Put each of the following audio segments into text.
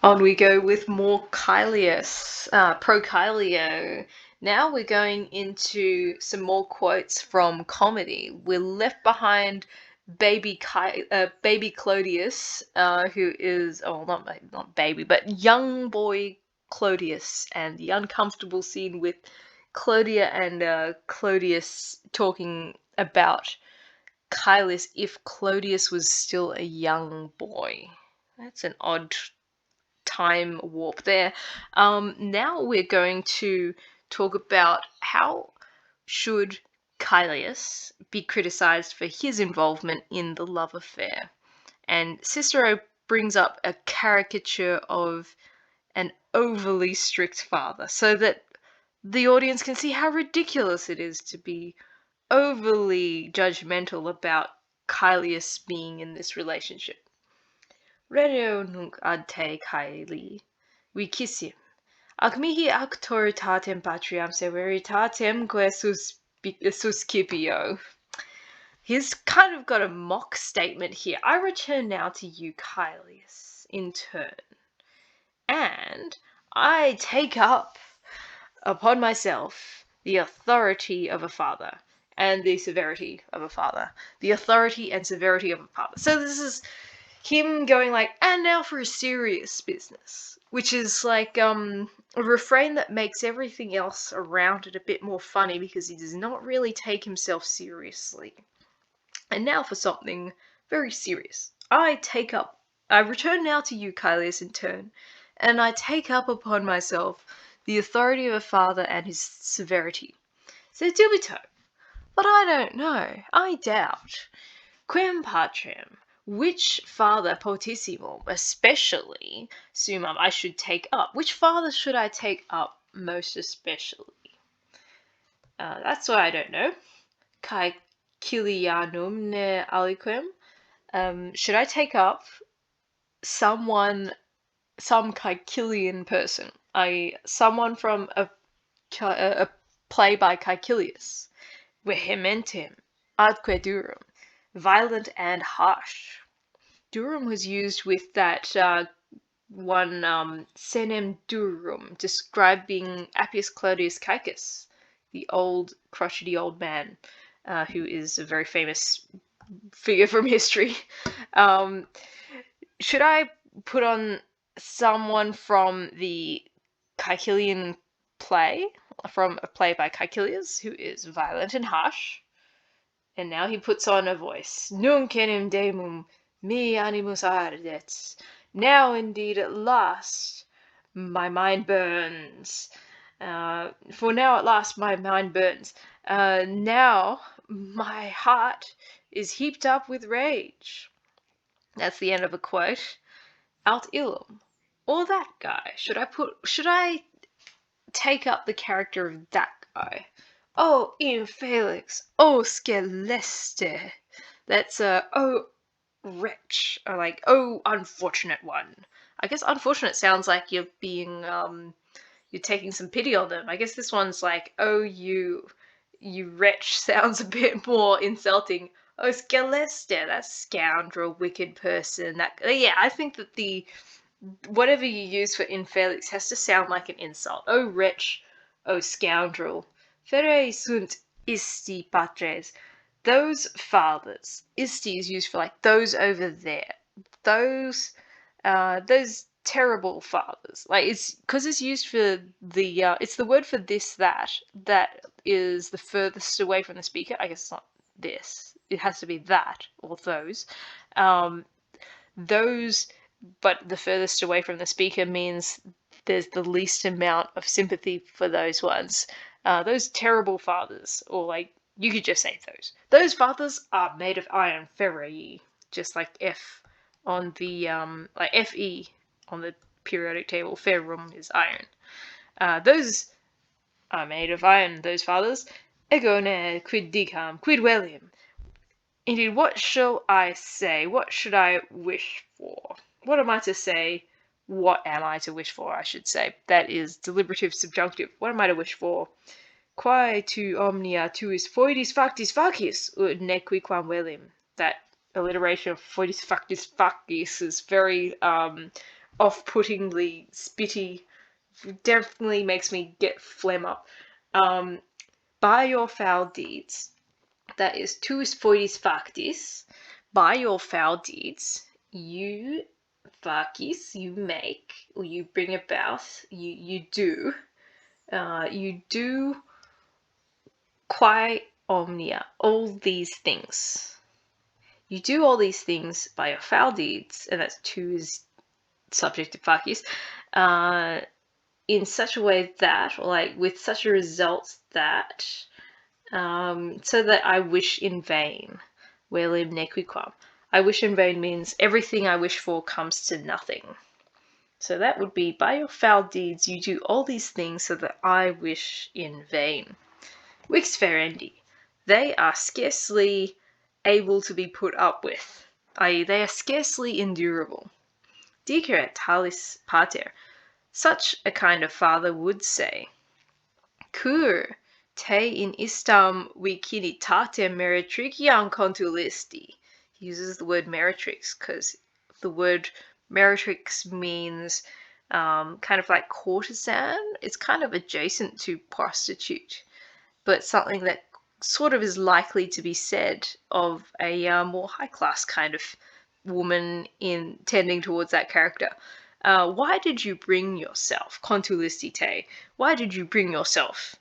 On we go with more Kylius, Pro-Kylio. Now we're going into some more quotes from comedy. We're left behind baby Clodius, who is, oh, not baby, but young boy Clodius, and the uncomfortable scene with Clodia and Clodius talking about Kylus if Clodius was still a young boy. That's an odd time warp there. Now we're going to talk about how should Kylius be criticized for his involvement in the love affair. And Cicero brings up a caricature of an overly strict father so that the audience can see how ridiculous it is to be overly judgmental about Kylius being in this relationship. Reo nunc ad te caeli, vicissim, ac mihi auctoritatem patriam severitatemque suscipio. He's kind of got a mock statement here. I return now to you, Kylius, in turn, and I take up upon myself the authority of a father and the severity of a father. The authority and severity of a father. So this is him going like, and now for a serious business, which is like a refrain that makes everything else around it a bit more funny because he does not really take himself seriously. And now for something very serious. I return now to you, Kylius, in turn, and I take up upon myself the authority of a father and his severity. Says dubito, but I don't know, I doubt. Quem patrem, which father potissimo, especially, sumam, I should take up? Which father should I take up most especially? That's what I don't know. Kai Kilianum ne aliquem. Should I take up some Caecilian person? Someone from a play by Caecilius. Vehementem, adque durum, violent and harsh. Durum was used with that one senem durum, describing Appius Claudius Caecus, the old crotchety old man, who is a very famous figure from history. Should I put on someone from the Caecilian play, from a play by Caecilius, who is violent and harsh? And now he puts on a voice. Nunc enim demum me animus ardet. Now indeed at last my mind burns. For now at last my mind burns. Now my heart is heaped up with rage. That's the end of a quote. Aut illum. Or that guy. Should I take up the character of that guy? Oh, infelix, oh sceleste. That's oh wretch, or like oh unfortunate one. I guess unfortunate sounds like you're being you're taking some pity on them. I guess this one's like oh you wretch sounds a bit more insulting. Oh sceleste, that scoundrel, wicked person. That yeah, I think that the whatever you use for infelix has to sound like an insult. Oh wretch, oh scoundrel. Fere sunt isti patres. Those fathers. Isti is used for like those over there. Those terrible fathers. Like it's because it's used for the it's the word for this that is the furthest away from the speaker. I guess it's not this. It has to be that or those. Those, but the furthest away from the speaker means there's the least amount of sympathy for those ones. Those terrible fathers, or like you could just say those. Those fathers are made of iron, ferri, just like F on the like Fe on the periodic table. Ferrum is iron. Those are made of iron. Those fathers. Ego ne quid dicam, quid velim. Indeed, what shall I say? What should I wish for? What am I to say? What am I to wish for, I should say. That is deliberative subjunctive. What am I to wish for? Quae tu omnia tuis foedis factis facis, ut nequi quam velim. That alliteration of foedis factis facis is very off-puttingly spitty. Definitely makes me get phlegm up. By your foul deeds, that is tuus foedis factis. By your foul deeds, you facis, you make, or you bring about, you do quae omnia, all these things. You do all these things by your foul deeds, and that's tuus subject to facis, in such a way that, or like with such a result that, so that I wish in vain. Velim nequiquam. I wish in vain means everything I wish for comes to nothing. So that would be, by your foul deeds you do all these things so that I wish in vain. Vix ferendi. They are scarcely able to be put up with, i.e. they are scarcely endurable. Diceret talis pater. Such a kind of father would say, Cur te in istam vicinitate meretriciam contulisti. He uses the word meretrix because the word meretrix means kind of like courtesan. It's kind of adjacent to prostitute, but something that sort of is likely to be said of a more high-class kind of woman in tending towards that character. Why did you bring yourself, contulistite, why did you bring yourself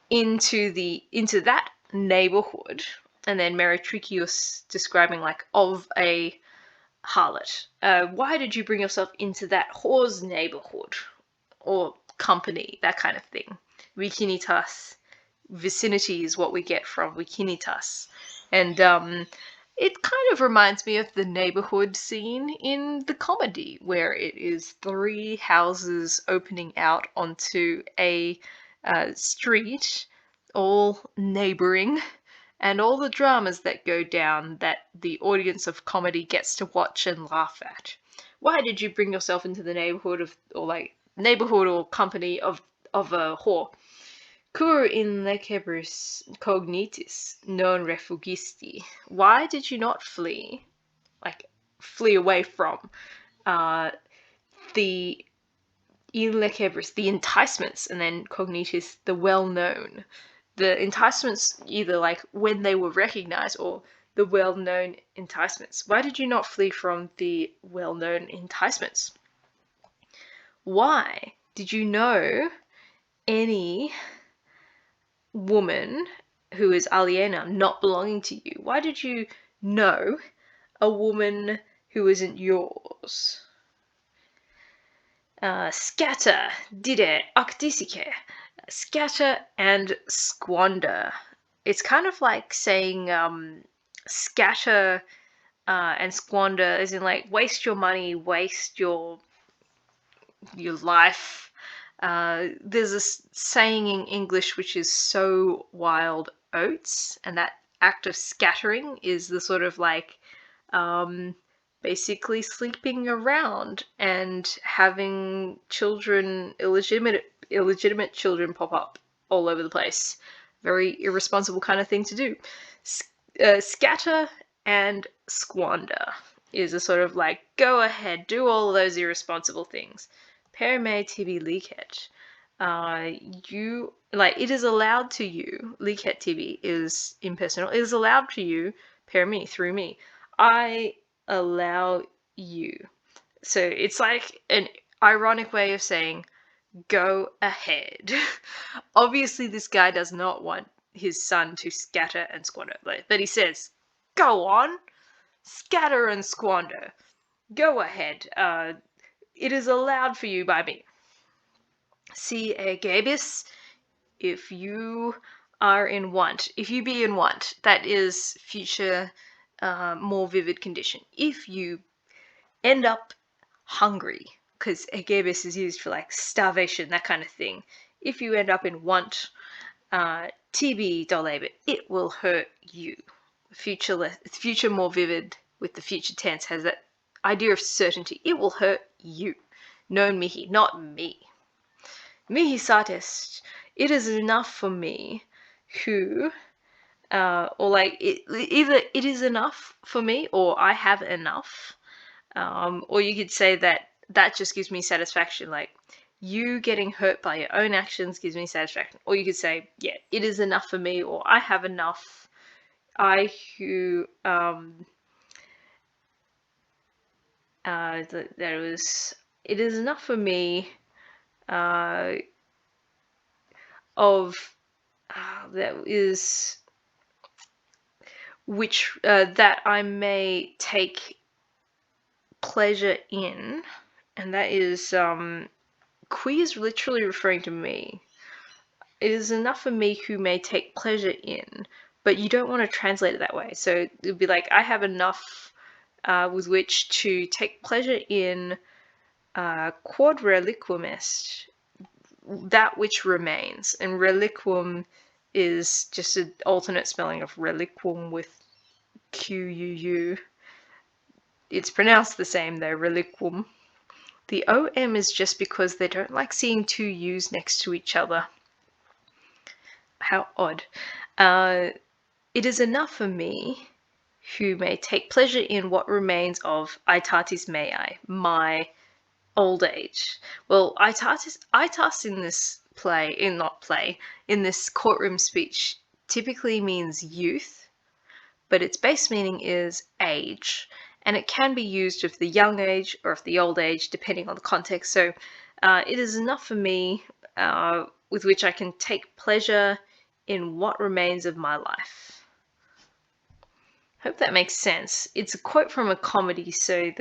into that neighborhood? And then Meretricius describing like of a harlot. Why did you bring yourself into that whore's neighborhood or company, that kind of thing? Vicinitas, vicinity is what we get from vicinitas. And it kind of reminds me of the neighborhood scene in the comedy, where it is 3 houses opening out onto a street, all neighboring, and all the dramas that go down that the audience of comedy gets to watch and laugh at. Why did you bring yourself into the neighborhood of, or like neighborhood or company of a whore? Cur in lecebris cognitis non refugisti. Why did you not flee? Like, flee away from the in lecebris, the enticements, and then cognitis, the well-known. The enticements, either like when they were recognized or the well-known enticements. Why did you not flee from the well-known enticements? Why did you know any woman who is aliena, not belonging to you? Why did you know a woman who isn't yours? Scatter, dide, actisice. Scatter and squander. It's kind of like saying scatter and squander, as in like waste your money, waste your life. There's a saying in English which is sow wild oats, and that act of scattering is the sort of like basically sleeping around and having children, illegitimate children, pop up all over the place. Very irresponsible kind of thing to do. Scatter and squander is a sort of like, go ahead, do all of those irresponsible things. Per me tibi licet. You, like, it is allowed to you, licet tibi is impersonal, it is allowed to you, per me, through me. I allow you. So it's like an ironic way of saying, go ahead. Obviously, this guy does not want his son to scatter and squander, but he says, go on, scatter and squander. Go ahead. It is allowed for you by me. Si aegabis, if you are in want, if you be in want, that is future more vivid condition. If you end up hungry, because aegabis is used for like starvation, that kind of thing. If you end up in want, tibi dolebit, it will hurt you. Future more vivid with the future tense has that idea of certainty. It will hurt you. Non mihi, not me. Mihi satest, it is enough for me who, or like, either it is enough for me or I have enough, or you could say that that just gives me satisfaction. Like, you getting hurt by your own actions gives me satisfaction. Or you could say, yeah, it is enough for me, or I have enough. I who that was, it is enough for me of that is which that I may take pleasure in, and that is Qui is literally referring to me. It is enough for me who may take pleasure in, but you don't want to translate it that way. So it would be like, I have enough with which to take pleasure in quod reliquum est, that which remains. And reliquum is just an alternate spelling of reliquum with Q-U-U. It's pronounced the same though, reliquum. The OM is just because they don't like seeing two U's next to each other. How odd. It is enough for me who may take pleasure in what remains of aetatis mei, my old age. Well, aetas in this in this courtroom speech typically means youth, but its base meaning is age, and it can be used of the young age or of the old age, depending on the context. So it is enough for me with which I can take pleasure in what remains of my life. Hope that makes sense. It's a quote from a comedy, so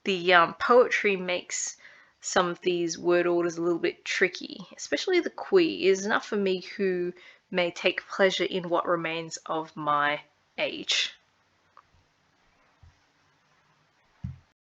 the poetry makes some of these word orders a little bit tricky, especially the qui. It is enough for me who may take pleasure in what remains of my age.